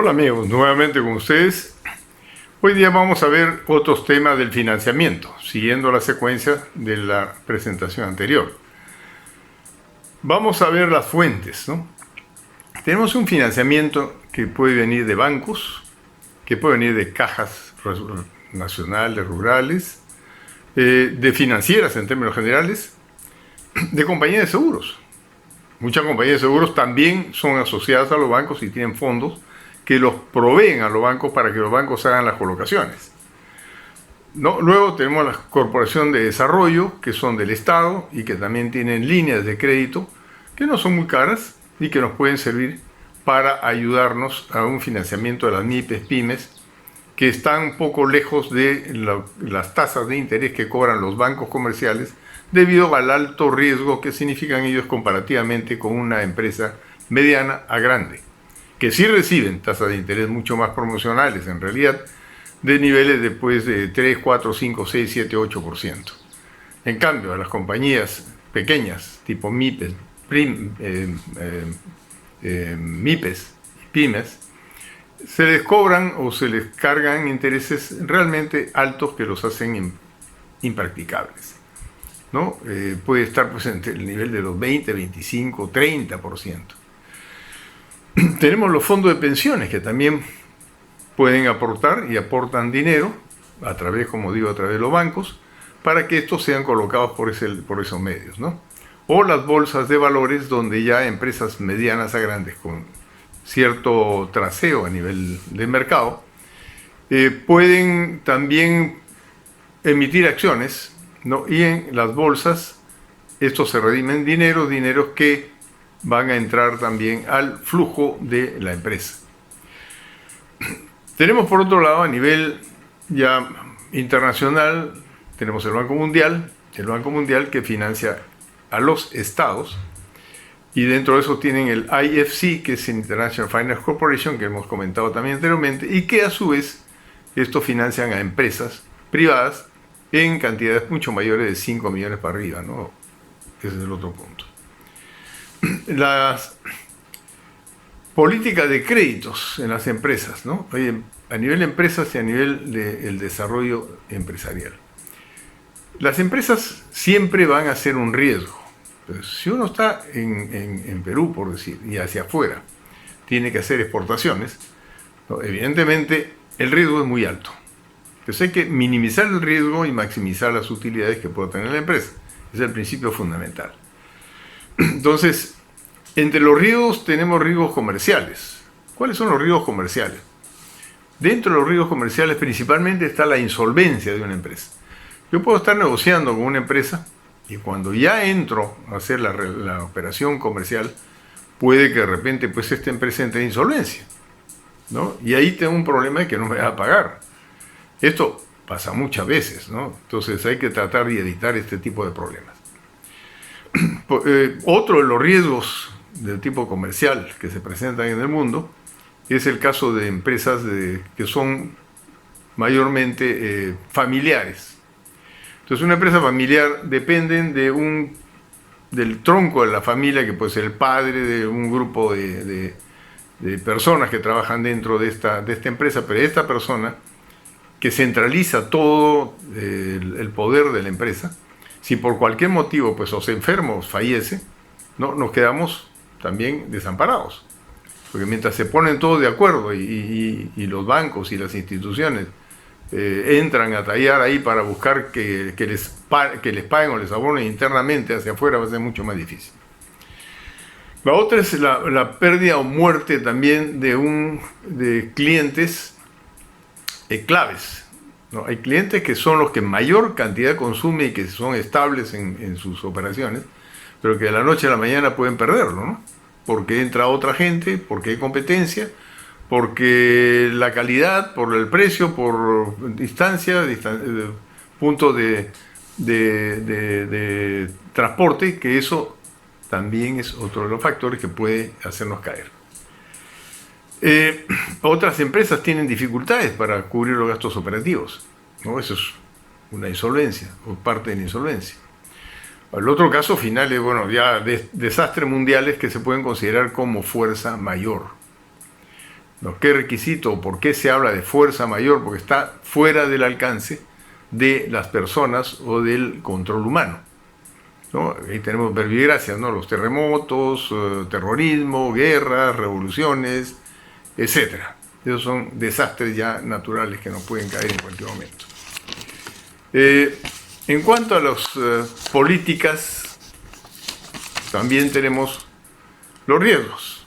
Hola amigos, nuevamente con ustedes. Hoy día vamos a ver otros temas del financiamiento, siguiendo la secuencia de la presentación anterior. Vamos a ver las fuentes, ¿no? Tenemos un financiamiento que puede venir de bancos, que puede venir de cajas nacionales, rurales, de financieras en términos generales, de compañías de seguros. Muchas compañías de seguros también son asociadas a los bancos y tienen fondos que los proveen a los bancos para que los bancos hagan las colocaciones. ¿No? Luego tenemos las corporaciones de desarrollo, que son del Estado y que también tienen líneas de crédito que no son muy caras y que nos pueden servir para ayudarnos a un financiamiento de las MIPES, pymes, que están un poco lejos de las tasas de interés que cobran los bancos comerciales debido al alto riesgo que significan ellos comparativamente con una empresa mediana a grande, que sí reciben tasas de interés mucho más promocionales en realidad, de niveles de 3, 4, 5, 6, 7, 8%. En cambio, a las compañías pequeñas, tipo MIPES, MIPES y pymes, se les cobran o se les cargan intereses realmente altos que los hacen impracticables, ¿no? Puede estar pues entre el nivel de los 20, 25, 30%. Tenemos los fondos de pensiones que también pueden aportar y aportan dinero a través, como digo, a través de los bancos para que estos sean colocados por esos medios, ¿no? O las bolsas de valores donde ya empresas medianas a grandes con cierto traseo a nivel de mercado pueden también emitir acciones, ¿no? Y en las bolsas estos se redimen dineros que van a entrar también al flujo de la empresa. Tenemos por otro lado a nivel ya internacional, tenemos el Banco Mundial que financia a los estados, y dentro de eso tienen el IFC, que es International Finance Corporation, que hemos comentado también anteriormente, y que a su vez estos financian a empresas privadas en cantidades mucho mayores de 5 millones para arriba, ¿no? Ese es el otro punto. Las políticas de créditos en las empresas, ¿no? A nivel de empresas y a nivel del desarrollo empresarial. Las empresas siempre van a ser un riesgo. Entonces, si uno está en Perú, por decir, y hacia afuera, tiene que hacer exportaciones, ¿no? Evidentemente el riesgo es muy alto. Entonces hay que minimizar el riesgo y maximizar las utilidades que pueda tener la empresa. Ese es el principio fundamental. Entonces, entre los riesgos tenemos riesgos comerciales. ¿Cuáles son los riesgos comerciales? Dentro de los riesgos comerciales principalmente está la insolvencia de una empresa. Yo puedo estar negociando con una empresa y cuando ya entro a hacer la operación comercial, puede que de repente pues esta empresa entre en insolvencia, ¿no? Y ahí tengo un problema de que no me va a pagar. Esto pasa muchas veces, ¿no? Entonces hay que tratar de evitar este tipo de problemas. Otro de los riesgos del tipo comercial que se presentan en el mundo es el caso de empresas que son mayormente familiares. Entonces una empresa familiar depende del tronco de la familia, que puede ser el padre de un grupo de personas que trabajan dentro de esta empresa, pero esta persona que centraliza todo el poder de la empresa, si por cualquier motivo pues o se enferma o fallece, ¿no? Nos quedamos también desamparados. Porque mientras se ponen todos de acuerdo y los bancos y las instituciones entran a tallar ahí para buscar que les paguen o les abonen internamente hacia afuera, va a ser mucho más difícil. La otra es la pérdida o muerte también de clientes claves, ¿no? Hay clientes que son los que mayor cantidad consumen y que son estables en sus operaciones, pero que de la noche a la mañana pueden perderlo, ¿no? Porque entra otra gente, porque hay competencia, porque la calidad, por el precio, por distancia, punto de transporte, que eso también es otro de los factores que puede hacernos caer. Otras empresas tienen dificultades para cubrir los gastos operativos, ¿no? Eso es una insolvencia o parte de la insolvencia. El otro caso final es, bueno, ya desastres mundiales que se pueden considerar como fuerza mayor, ¿no? ¿Qué requisito o por qué se habla de fuerza mayor? Porque está fuera del alcance de las personas o del control humano, ¿no? Ahí tenemos verbigracias, ¿no? Los terremotos, terrorismo, guerras, revoluciones, etcétera. Esos son desastres ya naturales que nos pueden caer en cualquier momento. En cuanto a las políticas, también tenemos los riesgos.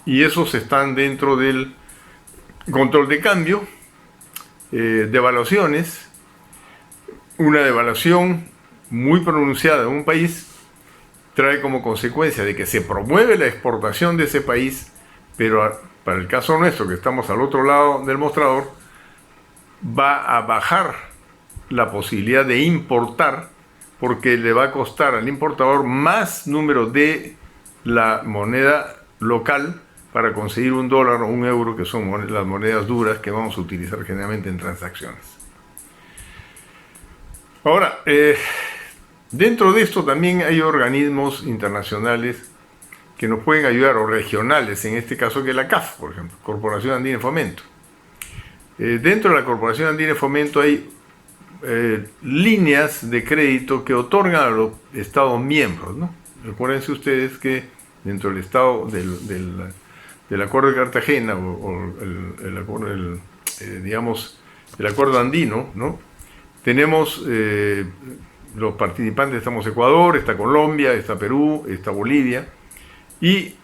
Y esos están dentro del control de cambio, devaluaciones. Una devaluación muy pronunciada en un país trae como consecuencia de que se promueve la exportación de ese país, pero para el caso nuestro, que estamos al otro lado del mostrador, va a bajar la posibilidad de importar, porque le va a costar al importador más número de la moneda local para conseguir un dólar o un euro, que son las monedas duras que vamos a utilizar generalmente en transacciones. Ahora, dentro de esto también hay organismos internacionales que nos pueden ayudar, o regionales, en este caso, que es la CAF, por ejemplo, Corporación Andina de Fomento. Dentro de la Corporación Andina de Fomento hay líneas de crédito que otorgan a los Estados miembros, ¿no? Recuérdense ustedes que dentro del Estado del Acuerdo de Cartagena, o el Acuerdo Andino, ¿no? Tenemos los participantes, estamos Ecuador, está Colombia, está Perú, está Bolivia, y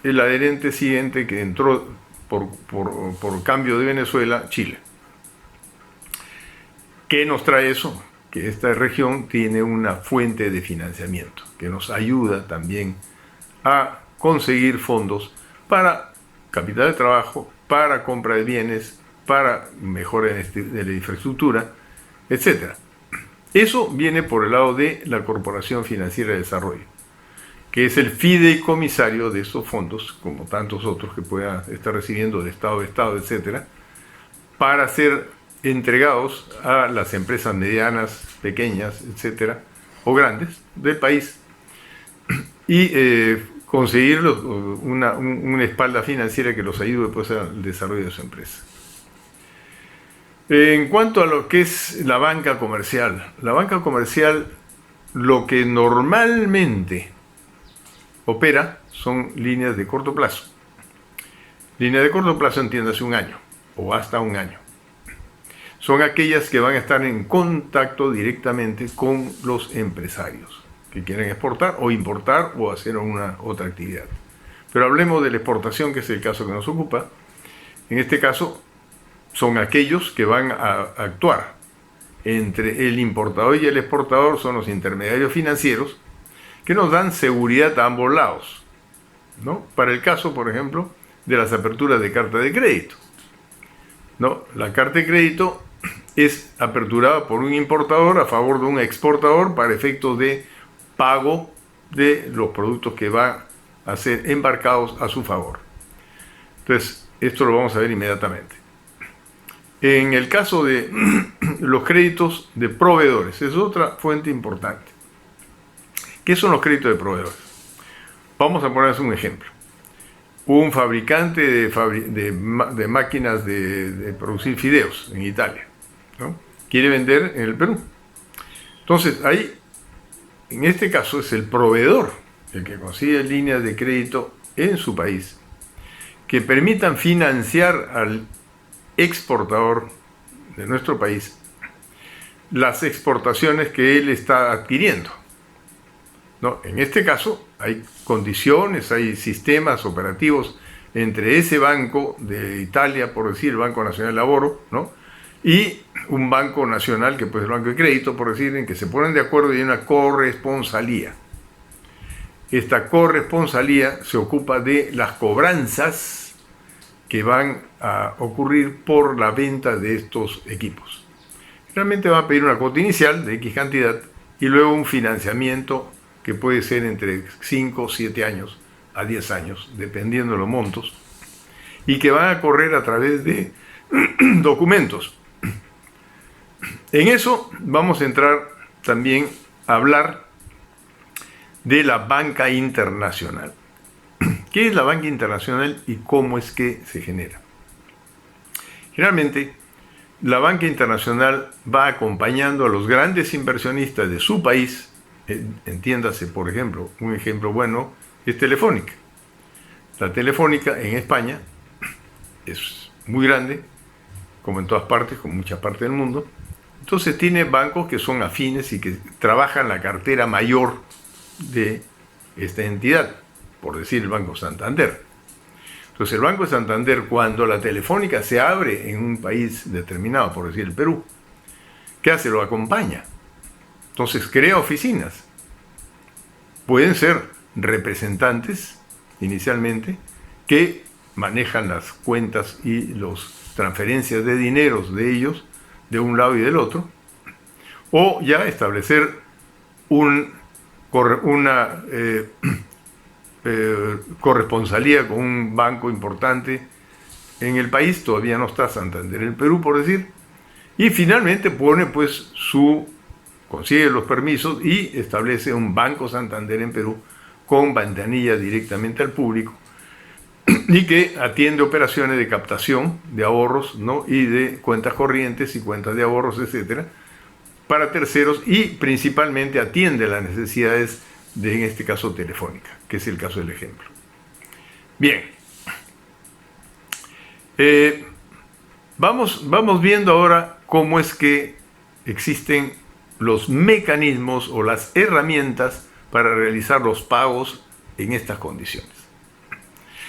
el adherente siguiente que entró por cambio de Venezuela, Chile. ¿Qué nos trae eso? Que esta región tiene una fuente de financiamiento que nos ayuda también a conseguir fondos para capital de trabajo, para compra de bienes, para mejora de la infraestructura, etc. Eso viene por el lado de la Corporación Financiera de Desarrollo, que es el fideicomisario de estos fondos, como tantos otros que pueda estar recibiendo de Estado a Estado, etc., para ser entregados a las empresas medianas, pequeñas, etcétera, o grandes del país, y conseguir una espalda financiera que los ayude pues al desarrollo de su empresa. En cuanto a lo que es la banca comercial, lo que normalmente opera son líneas de corto plazo. Línea de corto plazo, entiéndase, un año o hasta un año. Son aquellas que van a estar en contacto directamente con los empresarios que quieren exportar o importar o hacer una otra actividad. Pero hablemos de la exportación, que es el caso que nos ocupa. En este caso, son aquellos que van a actuar entre el importador y el exportador, son los intermediarios financieros, que nos dan seguridad a ambos lados, ¿no? Para el caso, por ejemplo, de las aperturas de carta de crédito, ¿no? La carta de crédito es aperturada por un importador a favor de un exportador para efectos de pago de los productos que van a ser embarcados a su favor. Entonces, esto lo vamos a ver inmediatamente. En el caso de los créditos de proveedores, es otra fuente importante. ¿Qué son los créditos de proveedores? Vamos a ponerles un ejemplo. Un fabricante de máquinas de producir fideos en Italia, ¿no? Quiere vender en el Perú. Entonces, ahí, en este caso, es el proveedor el que consigue líneas de crédito en su país que permitan financiar al exportador de nuestro país las exportaciones que él está adquiriendo, ¿no? En este caso hay condiciones, hay sistemas operativos entre ese banco de Italia, por decir, el Banco Nacional de Laboro, ¿no? Y un banco nacional, que puede ser el Banco de Crédito, por decir, en que se ponen de acuerdo y hay una corresponsalía. Esta corresponsalía se ocupa de las cobranzas que van a ocurrir por la venta de estos equipos. Realmente va a pedir una cuota inicial de X cantidad y luego un financiamiento que puede ser entre 5, 7 años a 10 años, dependiendo de los montos, y que van a correr a través de documentos. En eso vamos a entrar también a hablar de la banca internacional. ¿Qué es la banca internacional y cómo es que se genera? Generalmente, la banca internacional va acompañando a los grandes inversionistas de su país. Entiéndase, por ejemplo, un ejemplo bueno es Telefónica. La Telefónica en España es muy grande, como en todas partes, como en muchas partes del mundo. Entonces tiene bancos que son afines y que trabajan la cartera mayor de esta entidad, por decir el Banco Santander. Entonces el Banco Santander, cuando la Telefónica se abre en un país determinado, por decir el Perú, ¿qué hace? Lo acompaña. Entonces crea oficinas. Pueden ser representantes, inicialmente, que manejan las cuentas y las transferencias de dineros de ellos, de un lado y del otro, o ya establecer una corresponsalía con un banco importante en el país. Todavía no está Santander en el Perú, por decir, y finalmente pone pues consigue los permisos y establece un Banco Santander en Perú con ventanilla directamente al público y que atiende operaciones de captación de ahorros, ¿no? Y de cuentas corrientes y cuentas de ahorros, etcétera, para terceros, y principalmente atiende las necesidades de, en este caso, Telefónica, que es el caso del ejemplo. Bien, vamos viendo ahora cómo es que existen los mecanismos o las herramientas para realizar los pagos en estas condiciones.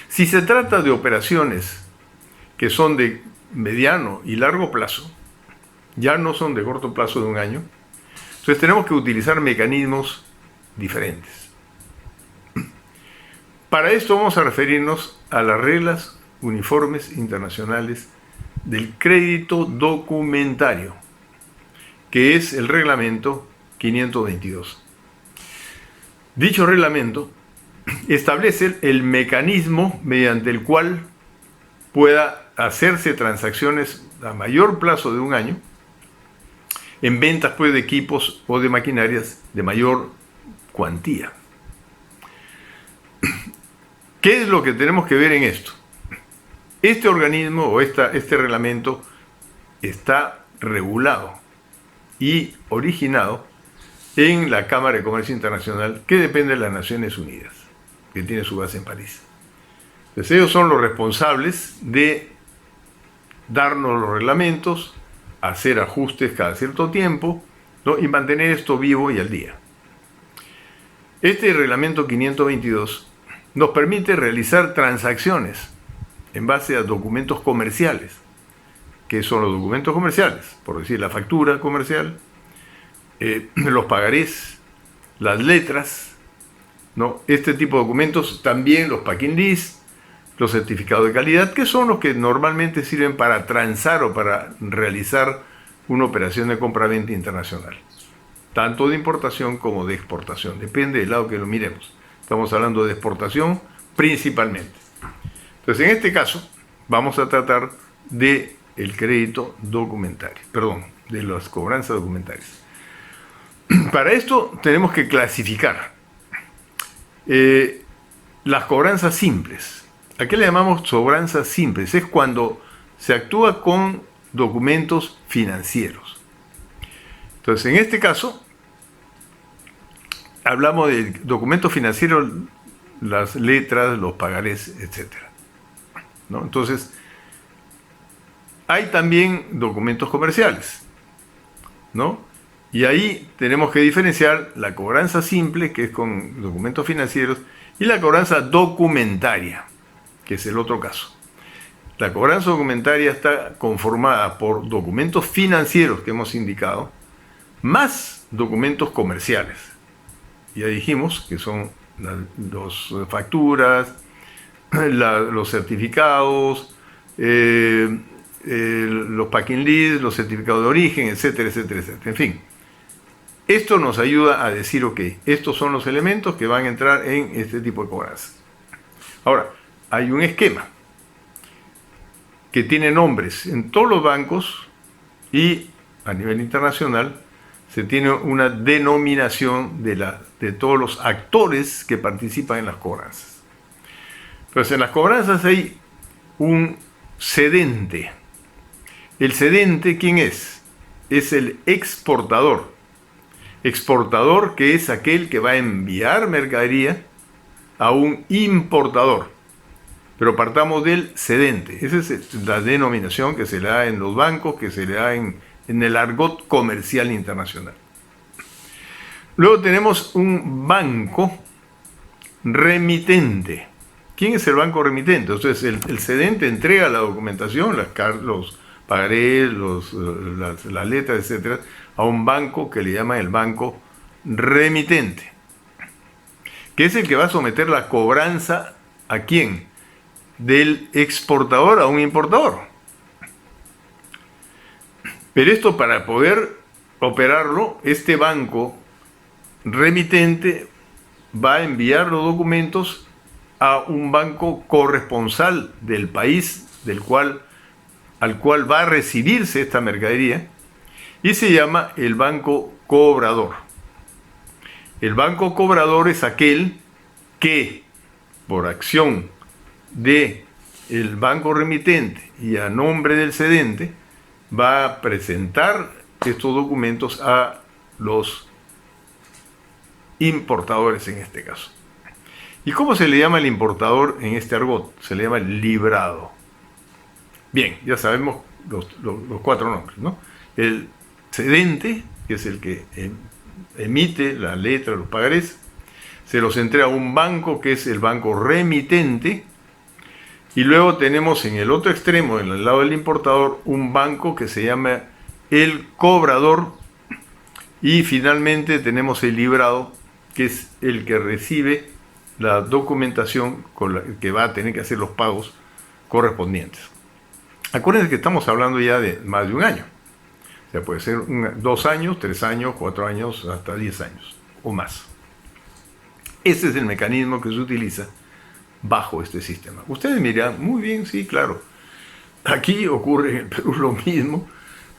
Si se trata de operaciones que son de mediano y largo plazo, ya no son de corto plazo de un año, entonces tenemos que utilizar mecanismos diferentes. Para esto vamos a referirnos a las reglas uniformes internacionales del crédito documentario, que es el reglamento 522. Dicho reglamento establece el mecanismo mediante el cual pueda hacerse transacciones a mayor plazo de un año en ventas pues, de equipos o de maquinarias de mayor cuantía. ¿Qué es lo que tenemos que ver en esto? Este organismo o este reglamento está regulado y originado en la Cámara de Comercio Internacional, que depende de las Naciones Unidas, que tiene su base en París. Entonces ellos son los responsables de darnos los reglamentos, hacer ajustes cada cierto tiempo, ¿no? Y mantener esto vivo y al día. Este reglamento 522 nos permite realizar transacciones en base a documentos comerciales. ¿Qué son los documentos comerciales? Por decir, la factura comercial, los pagarés, las letras, ¿no? Este tipo de documentos, también los packing list, los certificados de calidad, que son los que normalmente sirven para transar o para realizar una operación de compra-venta internacional, tanto de importación como de exportación, depende del lado que lo miremos. Estamos hablando de exportación principalmente. Entonces, en este caso, vamos a tratar de el crédito documentario, de las cobranzas documentarias. Para esto tenemos que clasificar las cobranzas simples. ¿A qué le llamamos cobranzas simples? Es cuando se actúa con documentos financieros. Entonces, en este caso, hablamos de documentos financieros, las letras, los pagarés, etc., ¿no? Entonces, hay también documentos comerciales, ¿no? Y ahí tenemos que diferenciar la cobranza simple, que es con documentos financieros, y la cobranza documentaria, que es el otro caso. La cobranza documentaria está conformada por documentos financieros que hemos indicado, más documentos comerciales. Ya dijimos que son las facturas, los certificados, los packing list, los certificados de origen, etcétera, etcétera, etcétera. En fin, esto nos ayuda a decir, ok, estos son los elementos que van a entrar en este tipo de cobranzas. Ahora, hay un esquema que tiene nombres en todos los bancos y a nivel internacional se tiene una denominación de todos los actores que participan en las cobranzas. Pues en las cobranzas hay un cedente. El cedente, ¿quién es? Es el exportador. Exportador, que es aquel que va a enviar mercadería a un importador. Pero partamos del cedente. Esa es la denominación que se le da en los bancos, que se le da en el argot comercial internacional. Luego tenemos un banco remitente. ¿Quién es el banco remitente? Entonces el cedente entrega la documentación, los pagarés, las letras, etcétera, a un banco que le llaman el banco remitente, que es el que va a someter la cobranza ¿a quién? Del exportador a un importador. Pero esto, para poder operarlo, este banco remitente va a enviar los documentos a un banco corresponsal del país al cual va a recibirse esta mercadería, y se llama el banco cobrador. El banco cobrador es aquel que, por acción de el banco remitente y a nombre del cedente, va a presentar estos documentos a los importadores en este caso. ¿Y cómo se le llama al importador en este argot? Se le llama librado. Bien, ya sabemos los 4 nombres, ¿no? El cedente, que es el que emite la letra, los pagarés, se los entrega a un banco, que es el banco remitente, y luego tenemos en el otro extremo, en el lado del importador, un banco que se llama el cobrador, y finalmente tenemos el librado, que es el que recibe la documentación con la que va a tener que hacer los pagos correspondientes. Acuérdense que estamos hablando ya de más de un año. O sea, puede ser 2 años, 3 años, 4 años, hasta 10 años o más. Ese es el mecanismo que se utiliza bajo este sistema. Ustedes miran, muy bien, sí, claro. Aquí ocurre en el Perú lo mismo,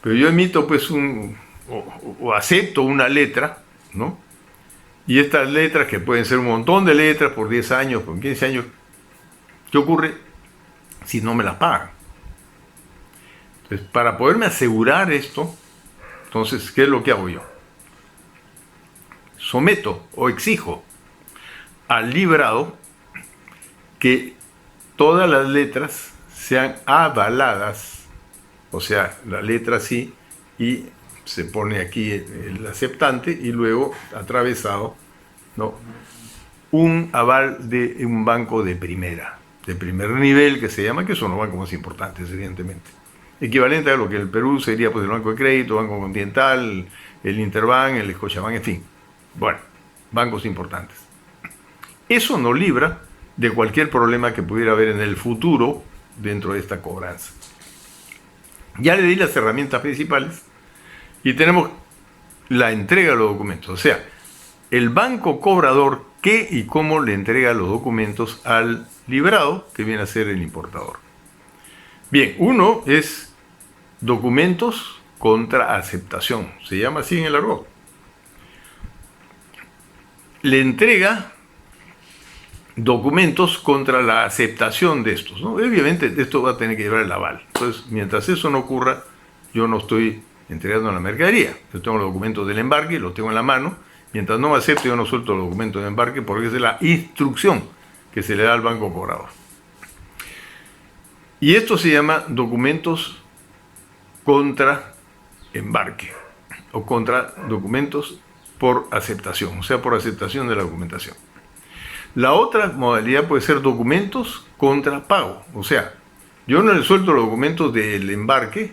pero yo emito pues o acepto una letra, ¿no? Y estas letras, que pueden ser un montón de letras por 10 años, por 15 años, ¿qué ocurre si no me las pagan? Entonces, para poderme asegurar esto, entonces, ¿qué es lo que hago yo? Someto o exijo al librado que todas las letras sean avaladas, o sea, la letra sí, y se pone aquí el aceptante y luego atravesado, ¿no?, un aval de un banco de primer nivel, que se llama, que son los bancos más importantes, evidentemente. Equivalente a lo que en el Perú sería pues el Banco de Crédito, Banco Continental, el Interbank, el Scotiabank, en fin. Bueno, bancos importantes. Eso nos libra de cualquier problema que pudiera haber en el futuro dentro de esta cobranza. Ya le di las herramientas principales y tenemos la entrega de los documentos. O sea, el banco cobrador, qué y cómo le entrega los documentos al librado, que viene a ser el importador. Bien, uno es documentos contra aceptación, se llama así en el argot. Le entrega documentos contra la aceptación de estos, ¿no? Obviamente esto va a tener que llevar el aval. Entonces, mientras eso no ocurra, yo no estoy entregando la mercadería. Yo tengo los documentos del embarque, los tengo en la mano. Mientras no me acepte, yo no suelto los documentos de embarque, porque esa es la instrucción que se le da al banco cobrador. Y esto se llama documentos contra embarque, o contra documentos por aceptación, o sea, por aceptación de la documentación. La otra modalidad puede ser documentos contra pago, o sea, yo no le suelto los documentos del embarque,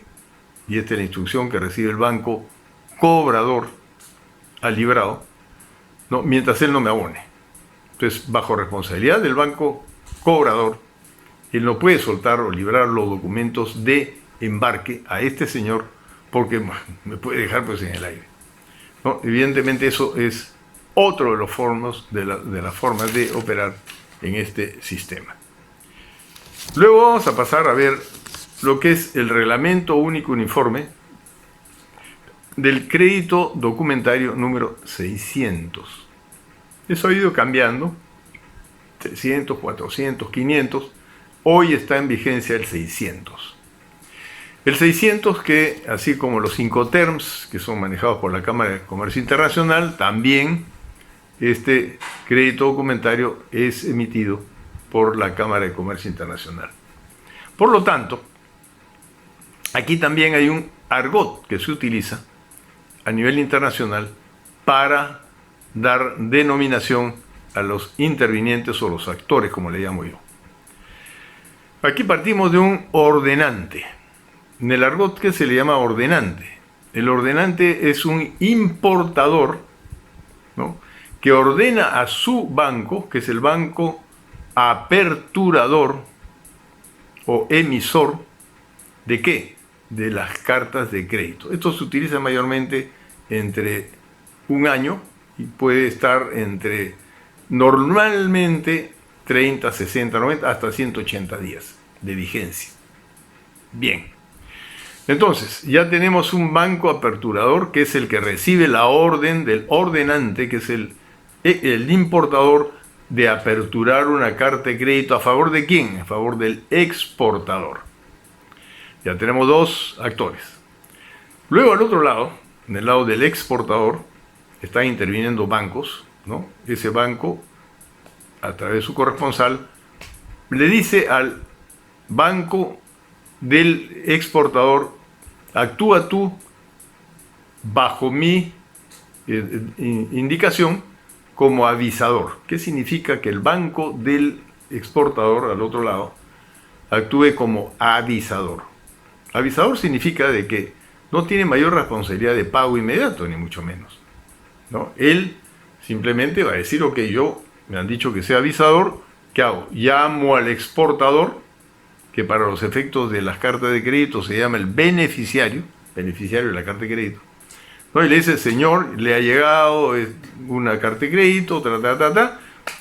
y esta es la instrucción que recibe el banco cobrador al librado, ¿no?, mientras él no me abone. Entonces, bajo responsabilidad del banco cobrador, él no puede soltar o librar los documentos de embarque a este señor, porque me puede dejar pues en el aire, ¿no? Evidentemente eso es otro de los de las formas de operar en este sistema. Luego vamos a pasar a ver lo que es el Reglamento Único Uniforme del Crédito Documentario número 600. Eso ha ido cambiando 300, 400, 500. Hoy está en vigencia el 600. El 600 que, así como los Incoterms, que son manejados por la Cámara de Comercio Internacional, también este crédito documentario es emitido por la Cámara de Comercio Internacional. Por lo tanto, aquí también hay un argot que se utiliza a nivel internacional para dar denominación a los intervinientes o los actores, como le llamo yo. Aquí partimos de un ordenante. En el argot, ¿qué se le llama ordenante? El ordenante es un importador, ¿no?, que ordena a su banco, que es el banco aperturador o emisor, ¿de qué? De las cartas de crédito. Esto se utiliza mayormente entre un año y puede estar entre normalmente 30, 60, 90 hasta 180 días de vigencia. Bien, entonces ya tenemos un banco aperturador que es el que recibe la orden del ordenante, que es el importador, de aperturar una carta de crédito. ¿A favor de quién? A favor del exportador. Ya tenemos dos actores. Luego al otro lado, en el lado del exportador, están interviniendo bancos, ¿no? Ese banco, a través de su corresponsal, le dice al banco del exportador: actúa tú bajo mi indicación como avisador. ¿Qué significa? Que el banco del exportador, al otro lado, actúe como avisador. Avisador significa de que no tiene mayor responsabilidad de pago inmediato, ni mucho menos, ¿no? Él simplemente va a decir: ok, me han dicho que sea avisador, ¿qué hago? Llamo al exportador, que para los efectos de las cartas de crédito se llama el beneficiario de la carta de crédito, ¿no? Y le dice: señor, le ha llegado una carta de crédito,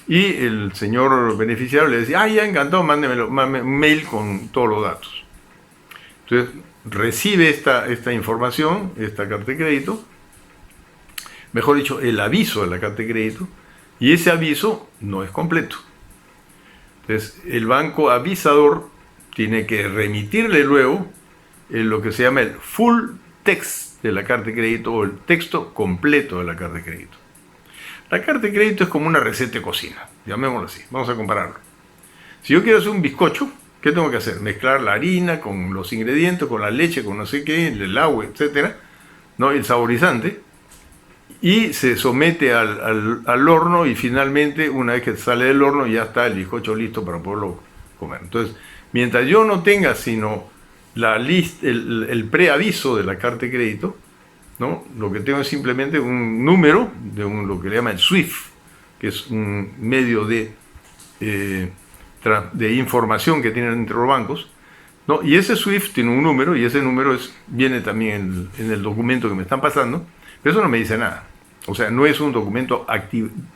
y el señor beneficiario le dice: ya, encantado, mándeme un mail con todos los datos. Entonces recibe esta información, esta carta de crédito, mejor dicho, el aviso de la carta de crédito, y ese aviso no es completo. Entonces el banco avisador tiene que remitirle luego lo que se llama el full text de la carta de crédito, o el texto completo de la carta de crédito. La carta de crédito es como una receta de cocina, llamémoslo así, vamos a compararlo. Si yo quiero hacer un bizcocho, ¿qué tengo que hacer? Mezclar la harina con los ingredientes, con la leche, con no sé qué, el agua, etcétera, ¿no?, el saborizante, y se somete al horno, y finalmente, una vez que sale del horno, ya está el bizcocho listo para poderlo comer. Entonces, mientras yo no tenga sino el preaviso de la carta de crédito, ¿no?, lo que tengo es simplemente un número de lo que le llaman el SWIFT, que es un medio de información que tienen entre los bancos, ¿no? Y ese SWIFT tiene un número, y ese número viene también en el documento que me están pasando, pero eso no me dice nada. O sea, no es un documento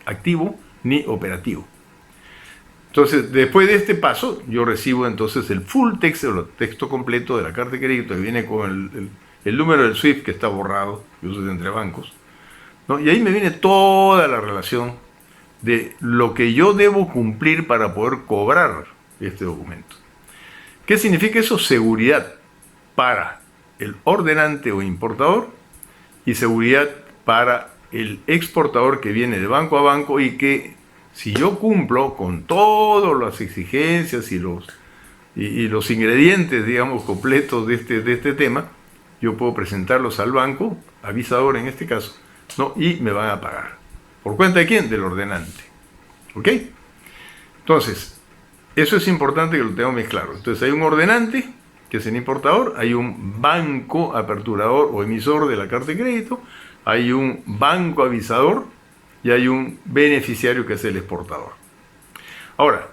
activo ni operativo. Entonces, después de este paso, yo recibo entonces el full text, o el texto completo de la carta de crédito, que viene con el número del SWIFT que está borrado, que uso entre bancos, ¿no? Y ahí me viene toda la relación de lo que yo debo cumplir para poder cobrar este documento. ¿Qué significa eso? Seguridad para el ordenante o importador, y seguridad para el exportador, que viene de banco a banco, y que si yo cumplo con todas las exigencias y los ingredientes, digamos, completos de este tema, yo puedo presentarlos al banco, avisador en este caso, ¿no?, y me van a pagar. ¿Por cuenta de quién? Del ordenante. ¿Ok? Entonces, eso es importante que lo tengamos muy claro. Entonces, hay un ordenante, que es el importador, hay un banco aperturador o emisor de la carta de crédito, hay un banco avisador, y hay un beneficiario, que es el exportador. Ahora,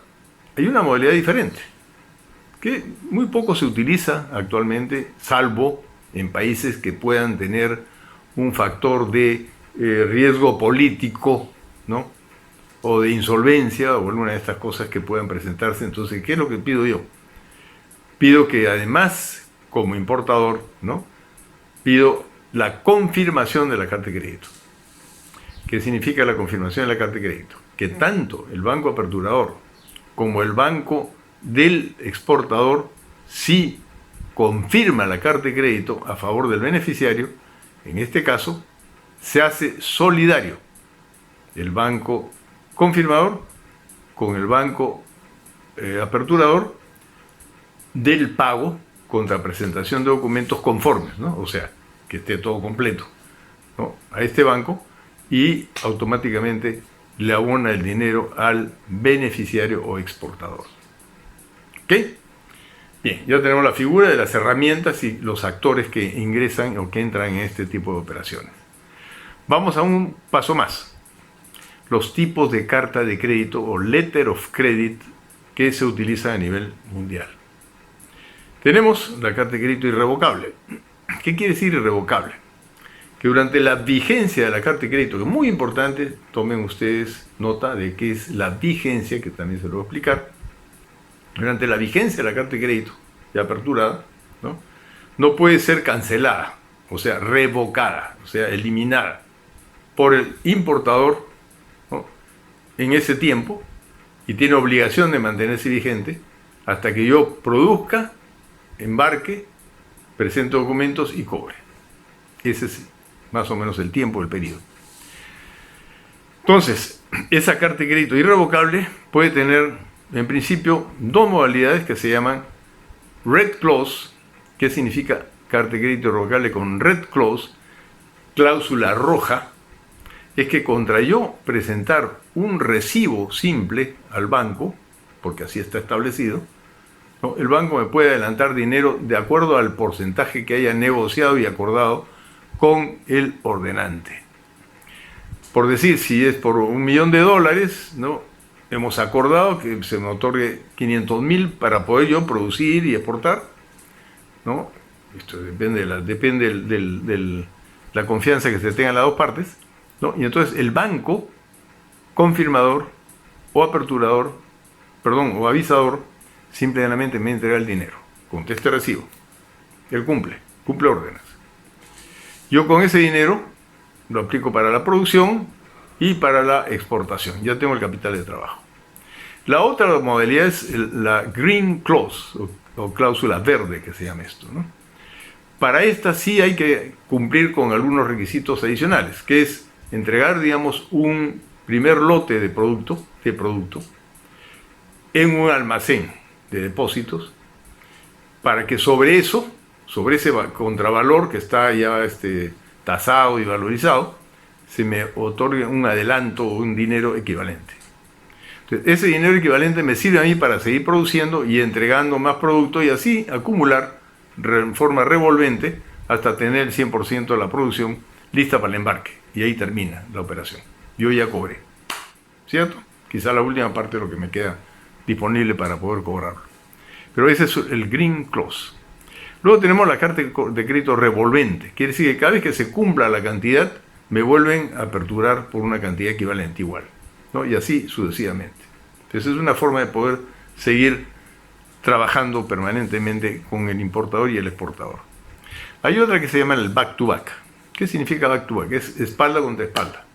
hay una modalidad diferente, que muy poco se utiliza actualmente, salvo en países que puedan tener un factor de riesgo político, ¿no?, o de insolvencia, o alguna de estas cosas que puedan presentarse. Entonces, ¿qué es lo que pido yo? Pido que además, como importador, ¿no?, pido la confirmación de la carta de crédito. ¿Qué significa la confirmación de la carta de crédito? que tanto el banco aperturador como el banco del exportador, si confirma la carta de crédito a favor del beneficiario, en este caso, se hace solidario el banco confirmador con el banco aperturador del pago contra presentación de documentos conformes, ¿no? O sea, que esté todo completo, ¿no?, a este banco, y automáticamente le abona el dinero al beneficiario o exportador. ¿Ok? Bien, ya tenemos la figura de las herramientas y los actores que ingresan o que entran en este tipo de operaciones. Vamos a un paso más. Los tipos de carta de crédito o letter of credit que se utilizan a nivel mundial. Tenemos la carta de crédito irrevocable. ¿Qué quiere decir irrevocable? Que durante la vigencia de la carta de crédito, que es muy importante, tomen ustedes nota de qué es la vigencia, que también se lo voy a explicar. Durante la vigencia de la carta de crédito ya aperturada, no puede ser cancelada, o sea, revocada, o sea, eliminada por el importador, ¿no?, en ese tiempo, y tiene obligación de mantenerse vigente hasta que yo produzca, embarque, presente documentos y cobre. Ese es más o menos el tiempo, el periodo. Entonces, esa carta de crédito irrevocable puede tener, en principio, dos modalidades que se llaman Red Clause. ¿Qué significa carta de crédito irrevocable con Red Clause? Cláusula roja. Es que contra yo presentar un recibo simple al banco, porque así está establecido, ¿no?, el banco me puede adelantar dinero de acuerdo al porcentaje que haya negociado y acordado con el ordenante. Por decir, si es por $1.000.000, ¿no?, hemos acordado que se me otorgue 500.000 para poder yo producir y exportar, ¿no? Esto depende de la confianza que se tenga en las dos partes, ¿no? Y entonces el banco confirmador o aperturador, o avisador, simplemente me entrega el dinero con este recibo. Él cumple órdenes. Yo con ese dinero lo aplico para la producción y para la exportación. Ya tengo el capital de trabajo. La otra modalidad es la Green Clause, o cláusula verde, que se llama esto, ¿no? Para esta sí hay que cumplir con algunos requisitos adicionales, que es entregar, digamos, un primer lote de producto en un almacén de depósitos, para que sobre ese contravalor que está ya tasado y valorizado, se me otorgue un adelanto o un dinero equivalente. Entonces, ese dinero equivalente me sirve a mí para seguir produciendo y entregando más producto, y así acumular en forma revolvente hasta tener el 100% de la producción lista para el embarque. Y ahí termina la operación. Yo ya cobré, ¿cierto? Quizá la última parte de lo que me queda disponible para poder cobrarlo. Pero ese es el Green Clause. Luego tenemos la carta de crédito revolvente. Quiere decir que cada vez que se cumpla la cantidad, me vuelven a aperturar por una cantidad equivalente igual, ¿no? Y así sucesivamente. Entonces es una forma de poder seguir trabajando permanentemente con el importador y el exportador. Hay otra que se llama el back-to-back. ¿Qué significa back-to-back? Es espalda contra espalda,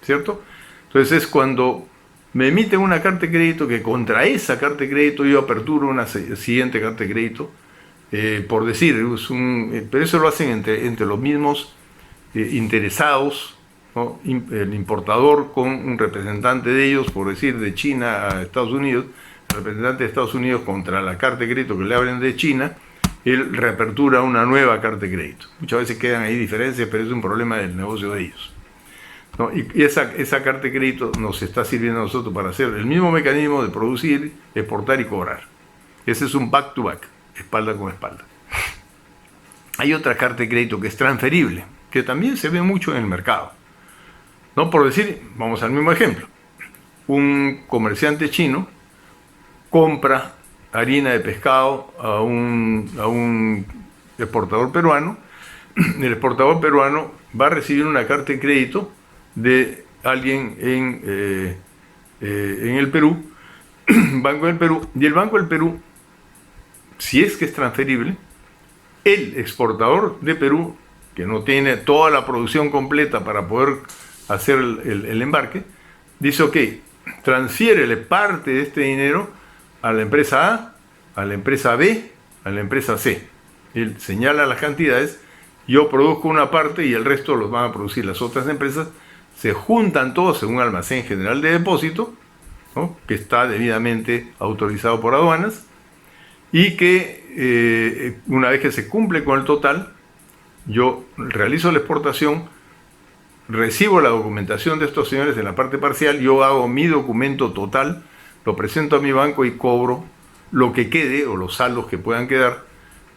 ¿cierto? Entonces es cuando me emiten una carta de crédito que contra esa carta de crédito yo aperturo una siguiente carta de crédito, por decir, pero eso lo hacen entre los mismos interesados, ¿no? El importador con un representante de ellos, por decir, de China a Estados Unidos, el representante de Estados Unidos contra la carta de crédito que le abren de China, él reapertura una nueva carta de crédito. Muchas veces quedan ahí diferencias, pero es un problema del negocio de ellos, ¿no? Y esa carta de crédito nos está sirviendo a nosotros para hacer el mismo mecanismo de producir, exportar y cobrar. Ese es un back-to-back, espalda con espalda. Hay otra carta de crédito que es transferible, que también se ve mucho en el mercado, ¿no? Por decir, vamos al mismo ejemplo. Un comerciante chino compra harina de pescado a un exportador peruano. El exportador peruano va a recibir una carta de crédito de alguien en el Perú, Banco del Perú, y el Banco del Perú, si es que es transferible, el exportador de Perú, que no tiene toda la producción completa para poder hacer el embarque, dice: ok, transfiérele parte de este dinero a la empresa A, a la empresa B, a la empresa C. Él señala las cantidades, yo produzco una parte y el resto los van a producir las otras empresas, se juntan todos en un almacén general de depósito, ¿no?, que está debidamente autorizado por aduanas, y que una vez que se cumple con el total, yo realizo la exportación, recibo la documentación de estos señores en la parte parcial, yo hago mi documento total, lo presento a mi banco y cobro lo que quede o los saldos que puedan quedar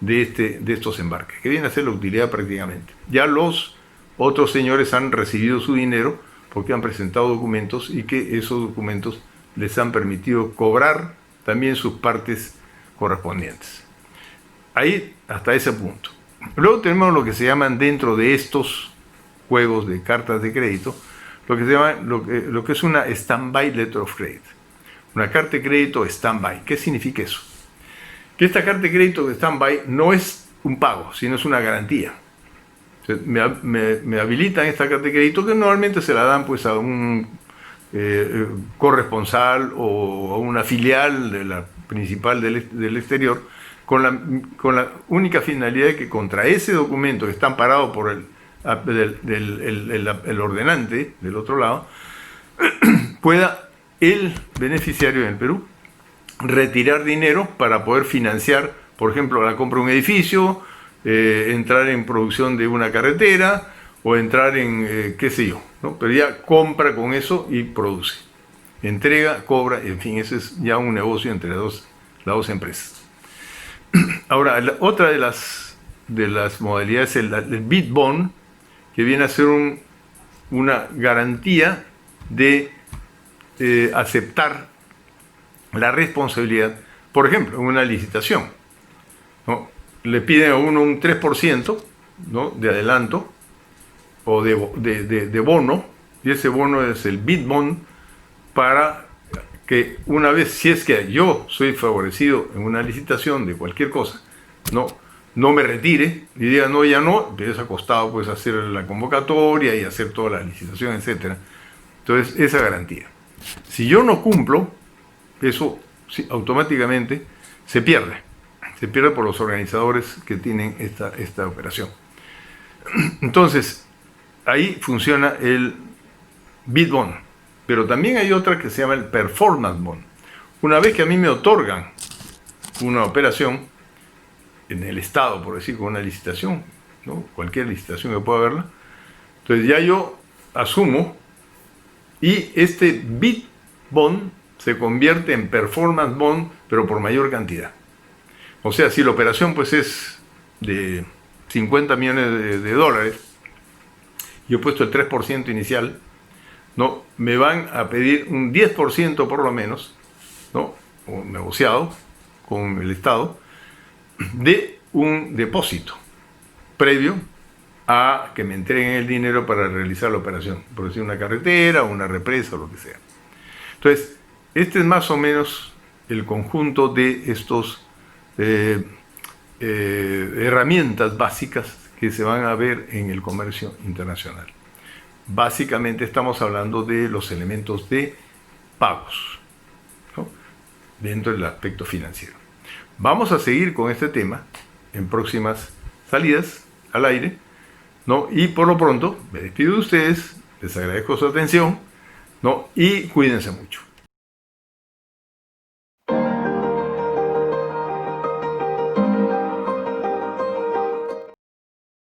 de estos embarques, que viene a ser la utilidad prácticamente. Ya los otros señores han recibido su dinero porque han presentado documentos y que esos documentos les han permitido cobrar también sus partes correspondientes. Ahí hasta ese punto. Luego tenemos lo que se llaman, dentro de estos juegos de cartas de crédito, lo que se llama lo que es una stand-by letter of credit. Una carta de crédito stand-by. ¿Qué significa eso? Que esta carta de crédito de stand-by no es un pago, sino es una garantía. O sea, me habilitan esta carta de crédito, que normalmente se la dan pues a un corresponsal o a una filial de la principal del exterior, con la única finalidad de que contra ese documento que está amparado por el ordenante del otro lado, pueda el beneficiario en el Perú retirar dinero para poder financiar, por ejemplo, la compra de un edificio, entrar en producción de una carretera o entrar en qué sé yo, ¿no? Pero ya compra con eso y produce, entrega, cobra, en fin, ese es ya un negocio entre las dos empresas. Ahora, otra de las modalidades es el bid bond, que viene a ser una garantía de aceptar la responsabilidad, por ejemplo, en una licitación, ¿no? Le piden a uno un 3%, ¿no?, de adelanto o de bono, y ese bono es el bid bond, para que una vez, si es que yo soy favorecido en una licitación de cualquier cosa, no me retire y diga no, ya no, que es acostado pues hacer la convocatoria y hacer toda la licitación, etcétera. Entonces, esa garantía. Si yo no cumplo, eso automáticamente se pierde por los organizadores que tienen esta operación. Entonces, ahí funciona el bid bond, pero también hay otra que se llama el performance bond. Una vez que a mí me otorgan una operación en el Estado, por decir, con una licitación, ¿no?, cualquier licitación que pueda haberla, entonces ya yo asumo, y este bid bond se convierte en performance bond, pero por mayor cantidad. O sea, si la operación pues es de 50 millones de dólares, yo he puesto el 3% inicial, ¿no?, me van a pedir un 10% por lo menos, ¿no?, o negociado con el Estado, de un depósito previo a que me entreguen el dinero para realizar la operación, por decir una carretera, una represa o lo que sea. Entonces, este es más o menos el conjunto de estos herramientas básicas que se van a ver en el comercio internacional. Básicamente estamos hablando de los elementos de pagos, ¿no?, dentro del aspecto financiero. Vamos a seguir con este tema en próximas salidas al aire, ¿no? Y por lo pronto me despido de ustedes, les agradezco su atención, ¿no?, y cuídense mucho.